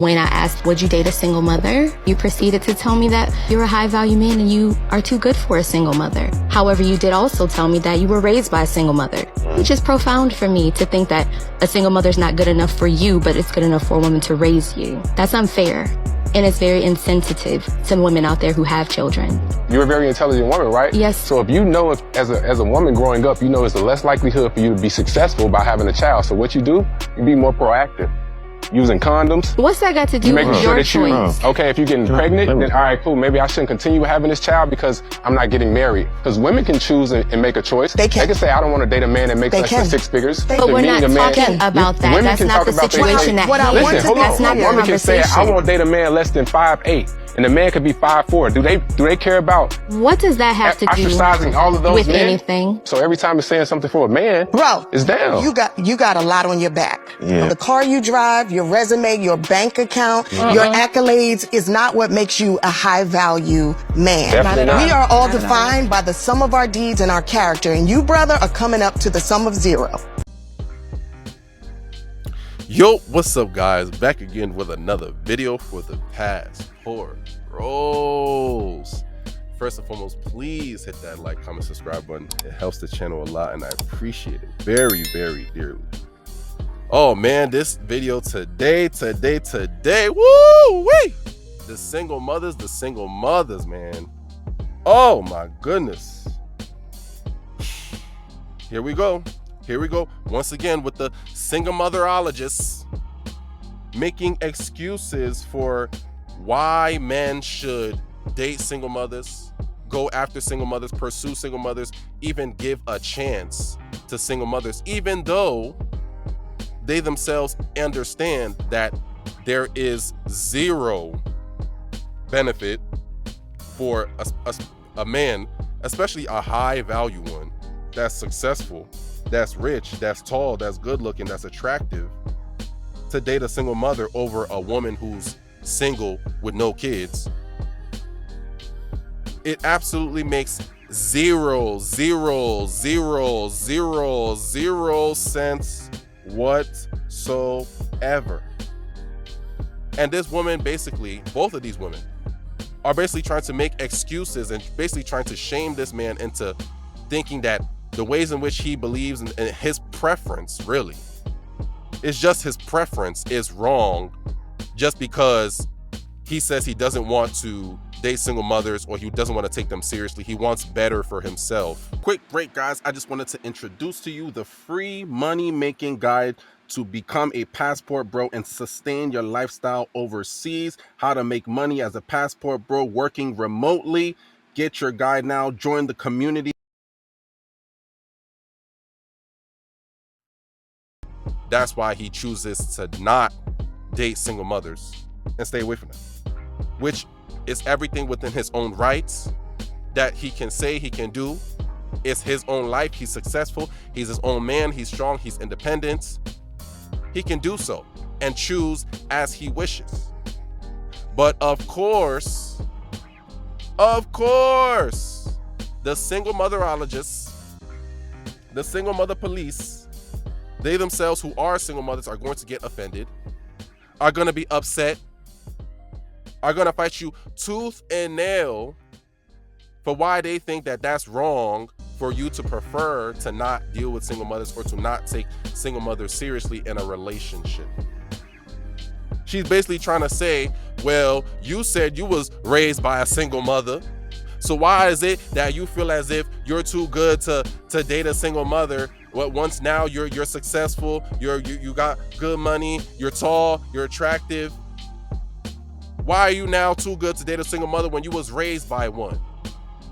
When I asked, would you date a single mother? You proceeded to tell me that you're a high-value man and you are too good for a single mother. However, you did also tell me that you were raised by a single mother, which is profound for me to think that a single mother's not good enough for you, but it's good enough for a woman to raise you. That's unfair. And it's very insensitive to women out there who have children. You're a very intelligent woman, right? Yes. So if you know, as a woman growing up, you know it's the less likelihood for you to be successful by having a child. So what you do, you be more proactive. Using condoms. What's that got to do with your choice? Okay, if you're getting pregnant, then all right, cool. Maybe I shouldn't continue having this child because I'm not getting married. Because women can choose and make a choice. They can say, I don't want to date a man that makes less than 6 figures. But we're not talking about that. That's not the situation at hand. Listen, hold on. That's not the woman can say, conversation. I want to date a man less than 5'8". And the man could be 5'4". Do they care about what does that have to do ostracizing all of those with men? Anything? So every time it's saying something for a man, bro, it's down. You got a lot on your back. Yeah. The car you drive, your resume, your bank account, your accolades is not what makes you a high value man. Definitely not. We are all defined by the sum of our deeds and our character, and you, brother, are coming up to the sum of 0. Yo, what's up, guys? Back again with another video for the Passport Bros. First and foremost, please hit that like, comment, subscribe button. It helps the channel a lot and I appreciate it very, very dearly. Oh man, this video today, woo wee! The single mothers, man. Oh my goodness. Here we go. Once again with the single motherologists making excuses for why men should date single mothers, go after single mothers, pursue single mothers, even give a chance to single mothers, even though they themselves understand that there is zero benefit for a man, especially a high value one, that's successful, that's rich, that's tall, that's good looking, that's attractive, to date a single mother over a woman who's single with no kids. It absolutely makes zero sense whatsoever. And this woman, basically, both of these women are basically trying to make excuses and basically trying to shame this man into thinking that the ways in which he believes and his preference, really, it's just his preference, is wrong just because he says he doesn't want to date single mothers or he doesn't want to take them seriously. He wants better for himself. Quick break, guys. I just wanted to introduce to you the free money making guide to become a passport bro and sustain your lifestyle overseas. How to make money as a passport bro working remotely. Get your guide now. Join the community. That's why he chooses to not date single mothers and stay away from them, which is everything within his own rights that he can say he can do. It's his own life. He's successful. He's his own man. He's strong. He's independent. He can do so and choose as he wishes. But of course, the single motherologists, the single mother police, they themselves who are single mothers are going to get offended, are going to be upset, are going to fight you tooth and nail for why they think that that's wrong for you to prefer to not deal with single mothers or to not take single mothers seriously in a relationship. She's basically trying to say, well, you said you was raised by a single mother, so why is it that you feel as if you're too good to date a single mother? Well, once now you're successful, you got good money, you're tall, you're attractive. Why are you now too good to date a single mother when you was raised by one?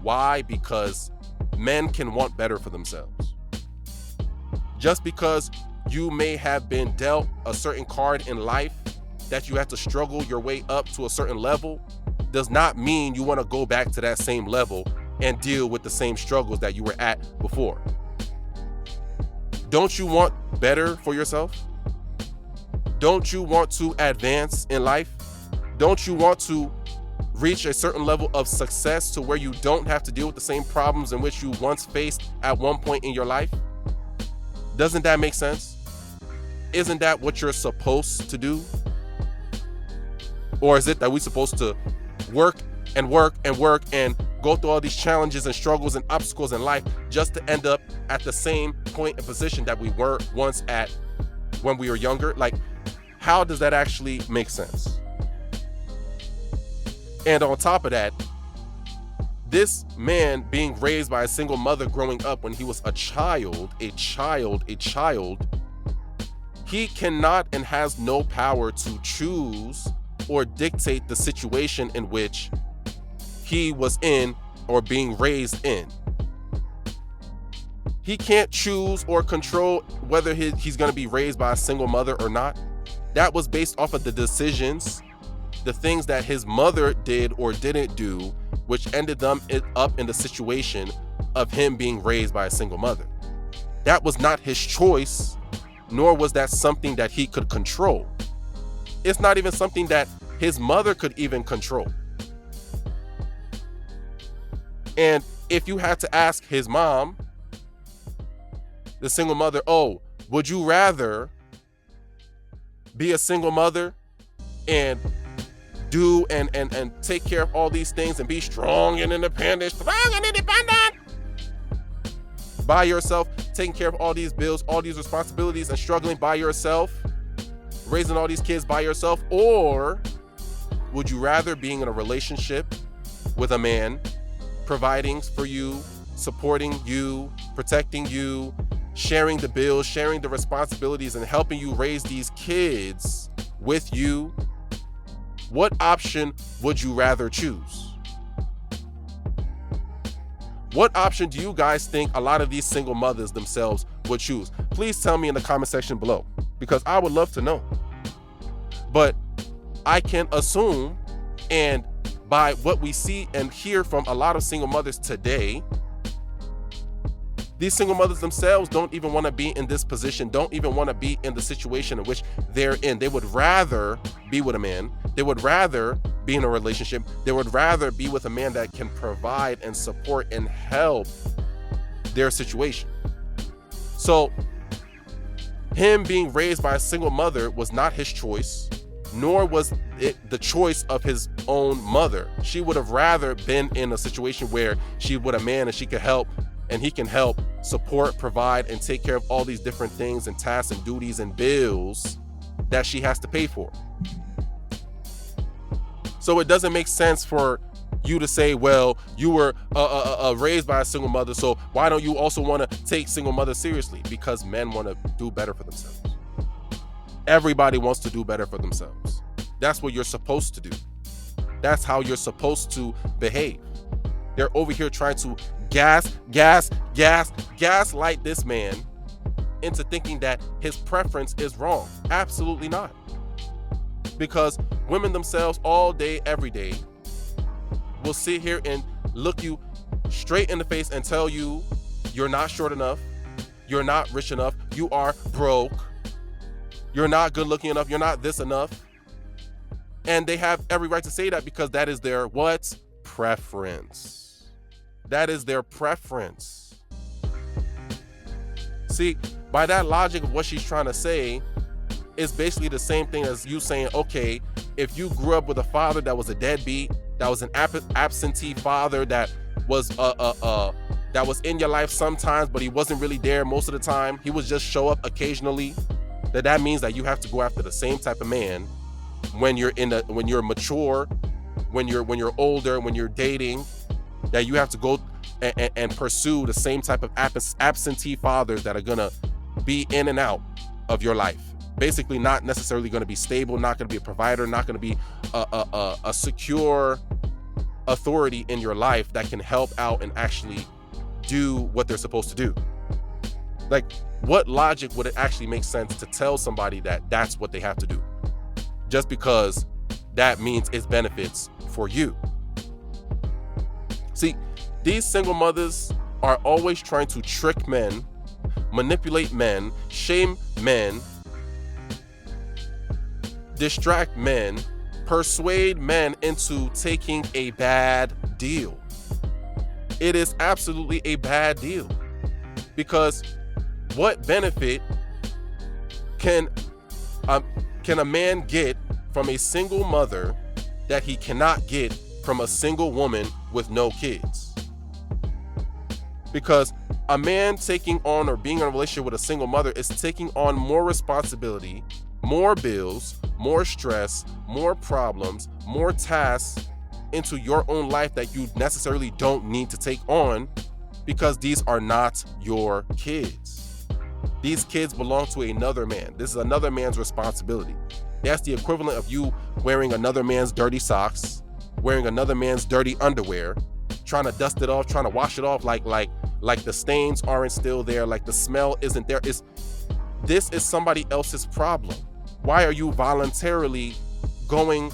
Why? Because men can want better for themselves. Just because you may have been dealt a certain card in life that you have to struggle your way up to a certain level does not mean you want to go back to that same level and deal with the same struggles that you were at before. Don't you want better for yourself? Don't you want to advance in life? Don't you want to reach a certain level of success to where you don't have to deal with the same problems in which you once faced at one point in your life? Doesn't that make sense? Isn't that what you're supposed to do? Or is it that we're supposed to work and work and work and go through all these challenges and struggles and obstacles in life just to end up at the same point and position that we were once at when we were younger? Like, how does that actually make sense? And on top of that, this man being raised by a single mother growing up when he was a child, he cannot and has no power to choose or dictate the situation in which he was in or being raised in. He can't choose or control whether he's going to be raised by a single mother or not. That was based off of the decisions, the things that his mother did or didn't do, which ended them up in the situation of him being raised by a single mother. That was not his choice, nor was that something that he could control. It's not even something that his mother could even control. And if you had to ask his mom, the single mother, oh, would you rather be a single mother and do and take care of all these things and be strong and independent by yourself, taking care of all these bills, all these responsibilities, and struggling by yourself, raising all these kids by yourself? Or would you rather being in a relationship with a man, providing for you, supporting you, protecting you, sharing the bills, sharing the responsibilities, and helping you raise these kids with you? What option would you rather choose? What option do you guys think a lot of these single mothers themselves would choose? Please tell me in the comment section below, because I would love to know. But I can assume, and by what we see and hear from a lot of single mothers today, these single mothers themselves don't even want to be in this position, don't even want to be in the situation in which they're in. They would rather be with a man. They would rather be in a relationship. They would rather be with a man that can provide and support and help their situation. So him being raised by a single mother was not his choice, nor was it the choice of his own mother. She would have rather been in a situation where she with a man and she could help, and he can help support, provide, and take care of all these different things and tasks and duties and bills that she has to pay for. So it doesn't make sense for you to say, well, you were raised by a single mother, so why don't you also want to take single mothers seriously? Because men want to do better for themselves. Everybody wants to do better for themselves. That's what you're supposed to do. That's how you're supposed to behave. They're over here trying to gaslight this man into thinking that his preference is wrong. Absolutely not. Because women themselves all day, every day, will sit here and look you straight in the face and tell you you're not short enough, you're not rich enough, you are broke, you're not good looking enough, you're not this enough. And they have every right to say that because that is their what? Preference. That is their preference. See, by that logic of what she's trying to say, it's basically the same thing as you saying, okay, if you grew up with a father that was a deadbeat, that was an absentee father that was that was in your life sometimes, but he wasn't really there most of the time, he would just show up occasionally, that means that you have to go after the same type of man when you're mature, when you're older, when you're dating, that you have to go and pursue the same type of absentee fathers that are gonna be in and out of your life. Basically not necessarily going to be stable, not going to be a provider, not going to be a secure authority in your life that can help out and actually do what they're supposed to do. Like, what logic would it actually make sense to tell somebody that that's what they have to do? Just because that means it's benefits for you. See, these single mothers are always trying to trick men, manipulate men, shame men, distract men, persuade men into taking a bad deal. It is absolutely a bad deal, because what benefit can a man get from a single mother that he cannot get from a single woman with no kids. Because a man taking on or being in a relationship with a single mother is taking on more responsibility, more bills, more stress, more problems, more tasks into your own life that you necessarily don't need to take on, because these are not your kids. These kids belong to another man. This is another man's responsibility. That's the equivalent of you wearing another man's dirty socks, wearing another man's dirty underwear, trying to dust it off, trying to wash it off like the stains aren't still there, like the smell isn't there. This is somebody else's problem. Why are you voluntarily going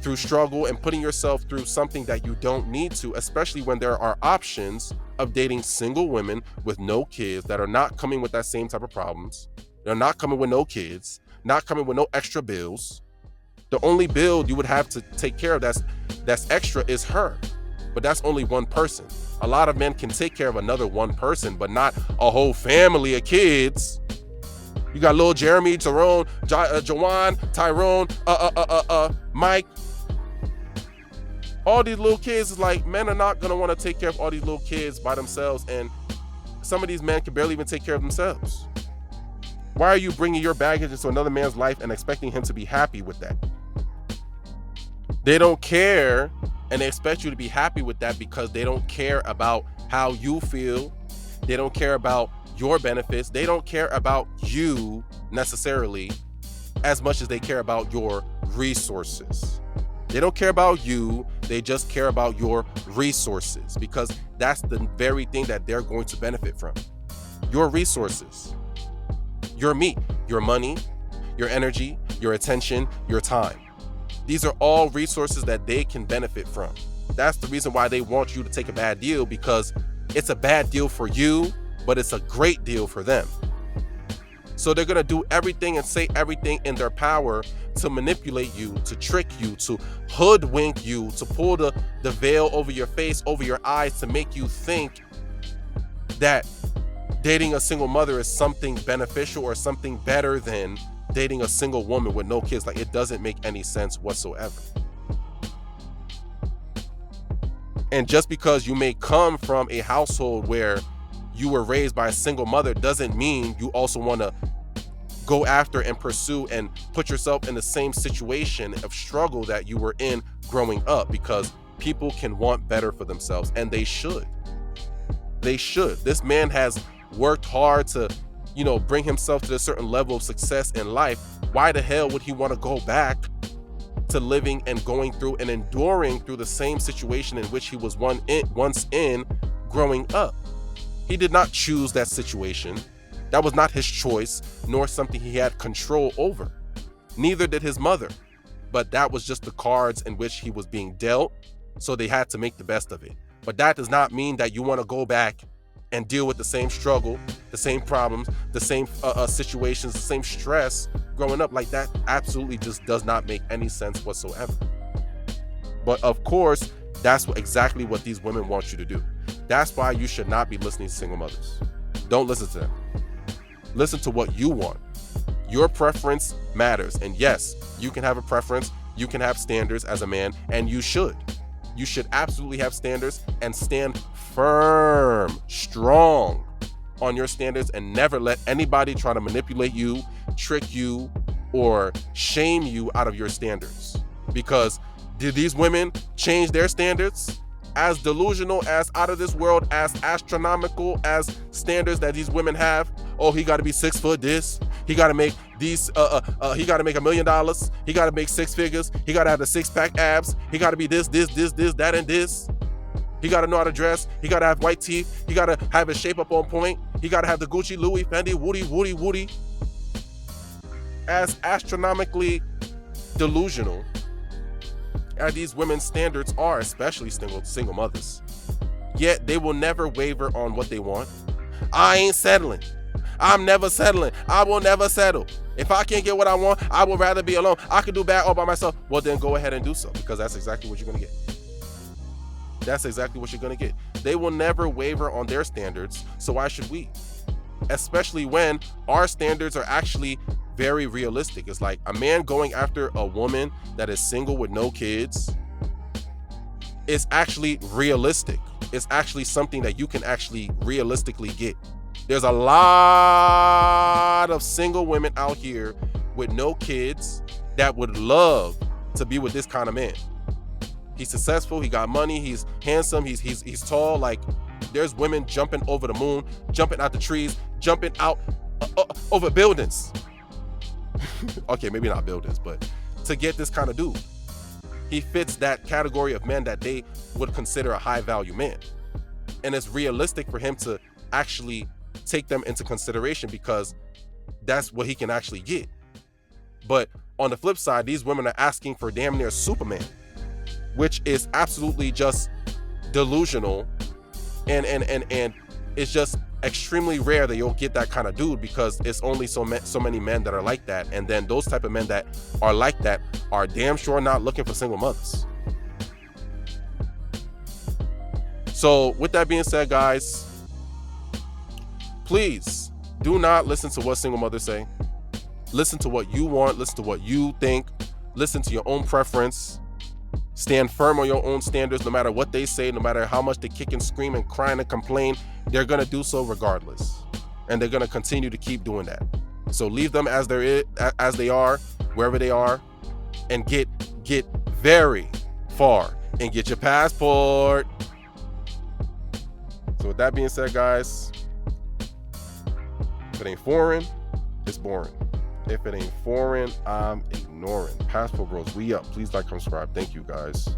through struggle and putting yourself through something that you don't need to, especially when there are options of dating single women with no kids that are not coming with that same type of problems? They're not coming with no kids, not coming with no extra bills. The only bill you would have to take care of that's extra is her. But that's only one person. A lot of men can take care of another one person, but not a whole family of kids. You got little Jeremy, Tyrone, Jawan, Tyrone, Mike. All these little kids is like, men are not gonna want to take care of all these little kids by themselves, and some of these men can barely even take care of themselves. Why are you bringing your baggage into another man's life and expecting him to be happy with that? They don't care, and they expect you to be happy with that because they don't care about how you feel. They don't care about your benefits. They don't care about you necessarily as much as they care about your resources. They don't care about you. They just care about your resources, because that's the very thing that they're going to benefit from. Your resources, your meat, your money, your energy, your attention, your time. These are all resources that they can benefit from. That's the reason why they want you to take a bad deal, because it's a bad deal for you, but it's a great deal for them. So they're gonna do everything and say everything in their power to manipulate you, to trick you, to hoodwink you, to pull the veil over your face, over your eyes, to make you think that dating a single mother is something beneficial or something better than dating a single woman with no kids. Like, it doesn't make any sense whatsoever. And just because you may come from a household where you were raised by a single mother doesn't mean you also want to go after and pursue and put yourself in the same situation of struggle that you were in growing up, because people can want better for themselves, and they should. They should. This man has worked hard to, bring himself to a certain level of success in life. Why the hell would he want to go back to living and going through and enduring through the same situation in which he was once in growing up? He did not choose that situation. That was not his choice, nor something he had control over. Neither did his mother. But that was just the cards in which he was being dealt, so they had to make the best of it. But that does not mean that you want to go back and deal with the same struggle, the same problems, the same situations, the same stress growing up. Like, that absolutely just does not make any sense whatsoever. But of course, that's exactly what these women want you to do. That's why you should not be listening to single mothers. Don't listen to them. Listen to what you want. Your preference matters. And yes, you can have a preference. You can have standards as a man, and you should. You should absolutely have standards and stand firm, strong on your standards, and never let anybody try to manipulate you, trick you, or shame you out of your standards. Because did these women change their standards? As delusional, as out of this world, as astronomical as standards that these women have. Oh, he got to be 6 foot this. He got to make these, he got to make $1 million. He got to make 6 figures. He got to have the 6-pack abs. He got to be this, that, and this. He got to know how to dress. He got to have white teeth. He got to have his shape up on point. He got to have the Gucci, Louis, Fendi, Woody. As astronomically delusional as these women's standards are, especially single mothers, yet they will never waver on what they want. I ain't settling. I'm never settling. I will never settle. If I can't get what I want, I would rather be alone. I could do bad all by myself. Well, then go ahead and do so, because that's exactly what you're going to get. That's exactly what you're going to get. They will never waver on their standards, so why should we? Especially when our standards are actually very realistic. It's like a man going after a woman that is single with no kids is actually realistic. It's actually something that you can actually realistically get. There's a lot of single women out here with no kids that would love to be with this kind of man. He's successful, he got money, he's handsome, he's tall. Like, there's women jumping over the moon, jumping out the trees, jumping out over buildings. Okay, maybe not buildings, but to get this kind of dude. He fits that category of men that they would consider a high value man. And it's realistic for him to actually take them into consideration because that's what he can actually get. But on the flip side, these women are asking for damn near Superman, which is absolutely just delusional. And it's just extremely rare that you'll get that kind of dude, because it's only so many men that are like that. And then those type of men that are like that are damn sure not looking for single mothers. So with that being said, guys, please do not listen to what single mothers say. Listen to what you want. Listen to what you think. Listen to your own preference. Stand firm on your own standards. No matter what they say, no matter how much they kick and scream and cry and complain, they're going to do so regardless. And they're going to continue to keep doing that. So leave them as they are, wherever they are, and get very far and get your passport. So with that being said, guys, if it ain't foreign, it's boring. If it ain't foreign, I'm ignoring. Passport Bros, we up. Please like, subscribe. Thank you, guys.